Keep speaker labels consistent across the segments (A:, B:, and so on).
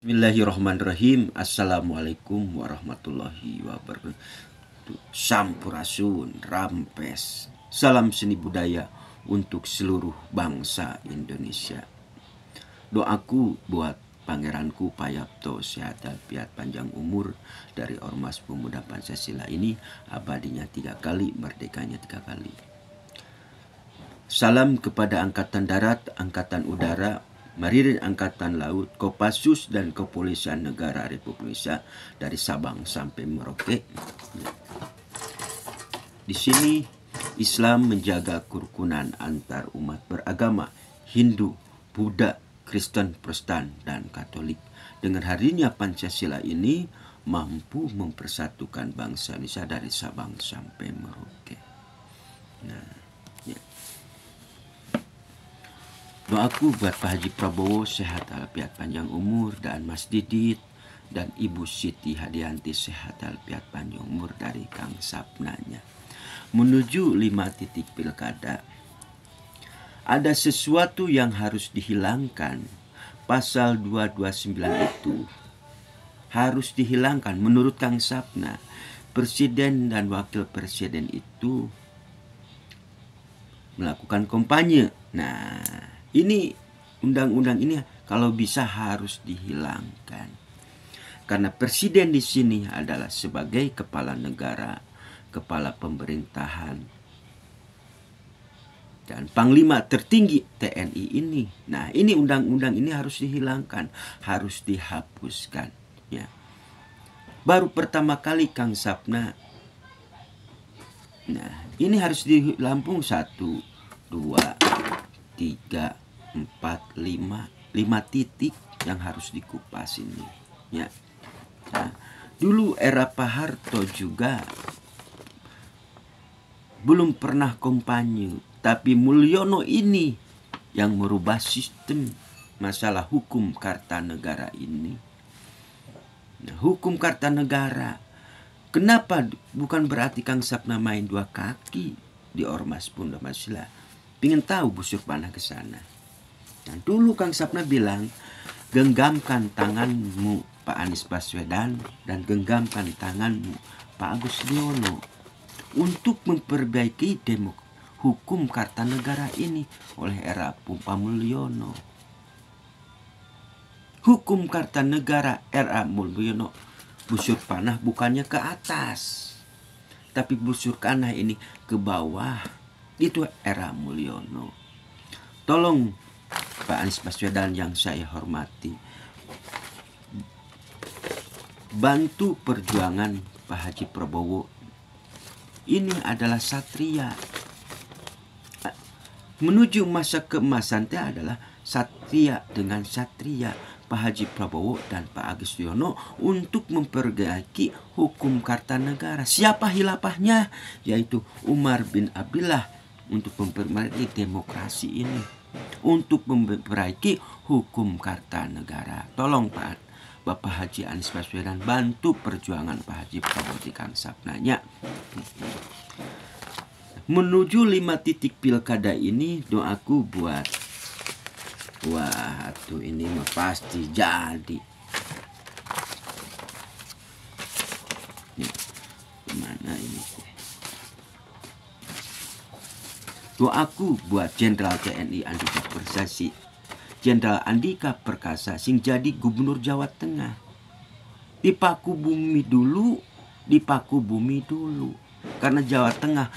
A: Bismillahirrahmanirrahim. Assalamualaikum warahmatullahi wabarakatuh. Sampurasun, rampes. Salam seni budaya untuk seluruh bangsa Indonesia. Doaku buat pangeranku Payapto sehat walafiat panjang umur dari Ormas Pemuda Pancasila ini, abadinya 3 kali, merdekanya 3 kali. Salam kepada Angkatan Darat, Angkatan Udara, Marinir Angkatan Laut, Kopassus dan Kepolisian Negara Republik Indonesia dari Sabang sampai Merauke. Di sini Islam menjaga kerukunan antar umat beragama Hindu, Buddha, Kristen, Protestan, dan Katolik. Dengan hadirnya Pancasila ini mampu mempersatukan bangsa Indonesia dari Sabang sampai Merauke. Doaku buat Pak Haji Prabowo sehat walafiat panjang umur, dan Mas Didit dan Ibu Siti Hadianti sehat walafiat panjang umur dari Kang Sapnanya. Menuju 5 titik pilkada. Ada sesuatu yang harus dihilangkan. Pasal 229 itu harus dihilangkan menurut Kang Sapna. Presiden dan wakil presiden itu melakukan kampanye. Nah, ini undang-undang ini kalau bisa harus dihilangkan. Karena presiden di sini adalah sebagai kepala negara, kepala pemerintahan, dan panglima tertinggi TNI ini. Nah, ini undang-undang ini harus dihilangkan, harus dihapuskan. Ya. Baru pertama kali Kang Sapna. Nah, ini harus di Lampung 1, 2, 3, 4, 5 titik yang harus dikupas ini. Ya. Nah, dulu era Pak Harto juga belum pernah kampanye, tapi Mulyono ini yang merubah sistem masalah hukum Kartanegara ini. Nah, hukum Kartanegara, kenapa bukan berarti Kang Sapna main 2 kaki di Ormas Pemuda Pancasila? Pengen tahu busur panah ke sana. Nah, dulu Kang Sapna bilang, genggamkan tanganmu Pak Anies Baswedan dan genggamkan tanganmu Pak Agus Liono untuk memperbaiki hukum Kartanegara ini oleh era Pak Mulyono. Hukum Kartanegara era Mulyono, busur panah bukannya ke atas, tapi busur panah ini ke bawah. Itu era Mulyono. Tolong Pak Anies Baswedan yang saya hormati, bantu perjuangan Pak Haji Prabowo. Ini adalah satria. Menuju masa keemasan itu adalah satria dengan satria, Pak Haji Prabowo dan Pak Agus Liono untuk memperbaiki hukum Kartanegara. Siapa hilafahnya? Yaitu Umar bin Abdullah, untuk memperbaiki demokrasi ini, untuk memperbaiki hukum Kartanegara. Tolong Pak Bapak Haji Anies Baswedan bantu perjuangan Pak Haji Prabowo di Kang Sapnanya. Menuju 5 titik pilkada ini, doaku buat, wah tuh ini mah pasti jadi. Nih, mana ini? Doaku buat Jenderal TNI Andika Perkasa, Jenderal Andika Perkasa sing jadi Gubernur Jawa Tengah. Dipaku bumi dulu, karena Jawa Tengah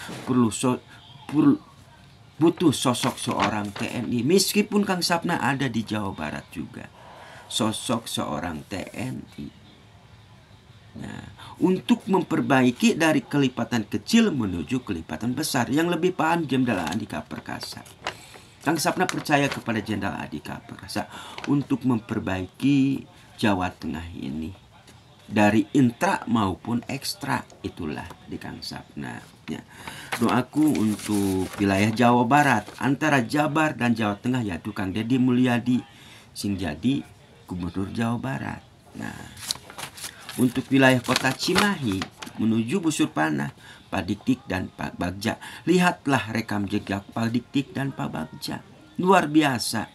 A: butuh sosok seorang TNI. Meskipun Kang Sapna ada di Jawa Barat juga, sosok seorang TNI. Nah, untuk memperbaiki dari kelipatan kecil menuju kelipatan besar, yang lebih paham Jenderal Andika Perkasa. Kang Sapna percaya kepada Jenderal Andika Perkasa untuk memperbaiki Jawa Tengah ini dari intra maupun ekstra. Itulah di Kang Sapna. Ya. Doaku untuk wilayah Jawa Barat, antara Jabar dan Jawa Tengah, yaitu Kang Deddy Mulyadi sing jadi Gubernur Jawa Barat. Nah, untuk wilayah kota Cimahi menuju busur panah, Pak Dik dan Pak Bagja. Lihatlah rekam jejak Pak Dik dan Pak Bagja. Luar biasa.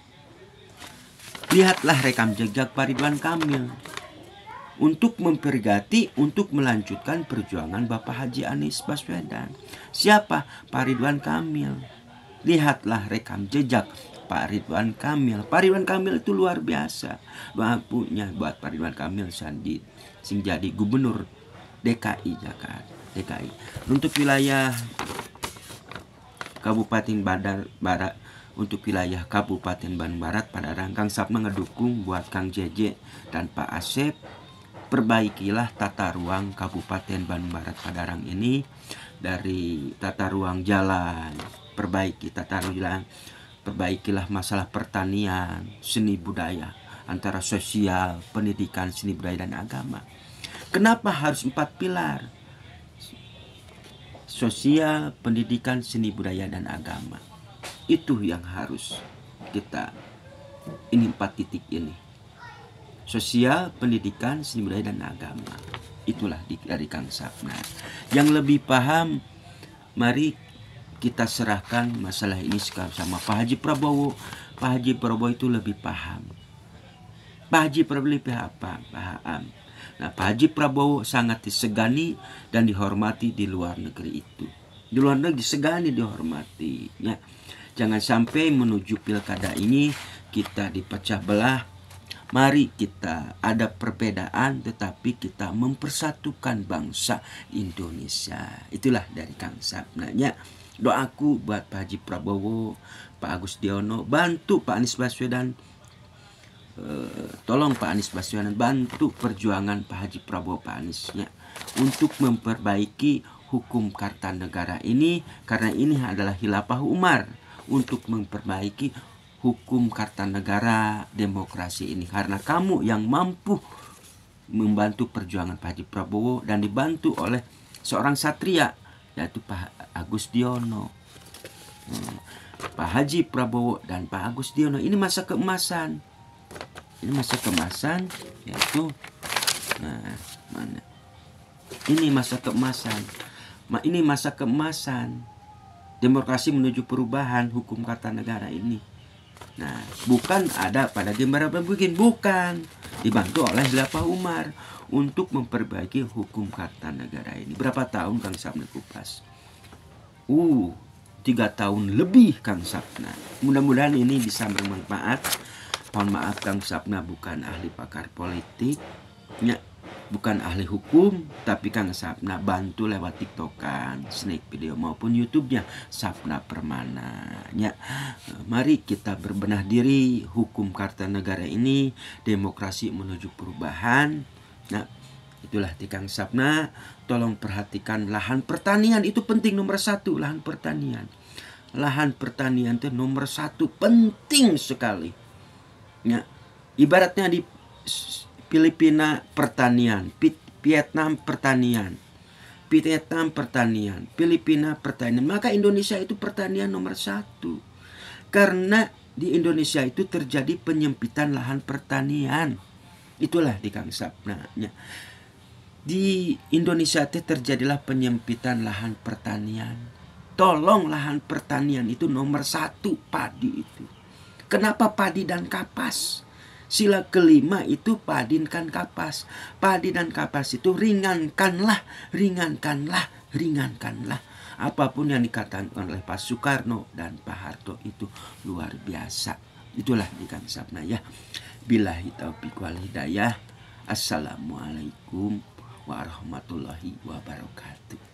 A: Lihatlah rekam jejak Pak Ridwan Kamil untuk mempergati, untuk melanjutkan perjuangan Bapak Haji Anies Baswedan. Siapa? Pak Ridwan Kamil. Lihatlah rekam jejak Pak Ridwan Kamil. Pak Ridwan Kamil itu luar biasa. Mampunya buat Pak Ridwan Kamil sing jadi gubernur DKI Jakarta. DKI. Untuk wilayah Kabupaten Bandung Barat, untuk wilayah Kabupaten Bandung Barat, pada Kang Sapna ngedukung buat Kang JJ dan Pak Asep. Perbaikilah tata ruang Kabupaten Bandung Barat Padarang ini dari tata ruang jalan, perbaiki tata ruang jalan, perbaikilah masalah pertanian, seni budaya, antara sosial, pendidikan, seni budaya dan agama. Kenapa harus 4 pilar? Sosial, pendidikan, seni budaya dan agama. Itu yang harus kita, ini 4 titik ini. Sosial, pendidikan, seni budaya dan agama. Itulah dari Kang Sapna. Yang lebih paham, mari kita serahkan masalah ini sama Pak Haji Prabowo. Pak Haji Prabowo itu lebih paham. Pak Haji Prabowo lebih paham. Nah, Pak Haji Prabowo sangat disegani dan dihormati di luar negeri itu. Di luar negeri disegani, dihormati. Ya. Jangan sampai menuju pilkada ini kita dipecah belah. Mari kita ada perbedaan tetapi kita mempersatukan bangsa Indonesia. Itulah dari Kang Sapna. Doaku buat Pak Haji Prabowo, Pak Agus Diono, bantu Pak Anies Baswedan. Tolong Pak Anies Baswedan bantu perjuangan Pak Haji Prabowo, Pak Aniesnya untuk memperbaiki hukum Kartanegara ini, karena ini adalah khilafah Umar, untuk memperbaiki hukum Kartanegara demokrasi ini, karena kamu yang mampu membantu perjuangan Pak Haji Prabowo dan dibantu oleh seorang satria, yaitu Pak Agus Diono. Pak Haji Prabowo dan Pak Agus Diono ini masa keemasan. Ini masa keemasan, yaitu mana? Ini masa keemasan. Ini masa keemasan. Demokrasi menuju perubahan hukum Kartanegara ini. Nah, bukan ada pada Gembara Pembikin, bukan. Dibantu oleh khilafah Umar untuk memperbaiki hukum Kartanegara ini. Berapa tahun Kang Sapna kupas? 3 tahun lebih Kang Sapna. Mudah-mudahan ini bisa bermanfaat. Mohon maaf Kang Sapna bukan ahli pakar politik, bukan ahli hukum, tapi Kang Sapna bantu lewat TikTokan, snack video maupun YouTube-nya Sapna Permana. Mari kita berbenah diri, hukum Kartanegara ini, demokrasi menuju perubahan. Nah, itulah di Kang Sapna. Tolong perhatikan lahan pertanian itu penting, nomor 1 lahan pertanian. Lahan pertanian itu nomor 1, penting sekali. Ibaratnya di Filipina pertanian, Vietnam pertanian, Filipina pertanian, maka Indonesia itu pertanian nomor 1. Karena di Indonesia itu terjadi penyempitan lahan pertanian. Itulah di Kang Sapna. Di Indonesia itu terjadilah penyempitan lahan pertanian. Tolong lahan pertanian itu nomor 1, padi itu. Kenapa padi dan kapas? Sila kelima itu padi dan kapas. Padi dan kapas itu ringankanlah. Apapun yang dikatakan oleh Pak Soekarno dan Pak Harto itu luar biasa. Itulah di Kang Sapna ya. Billahi taufiq wal hidayah. Assalamualaikum warahmatullahi wabarakatuh.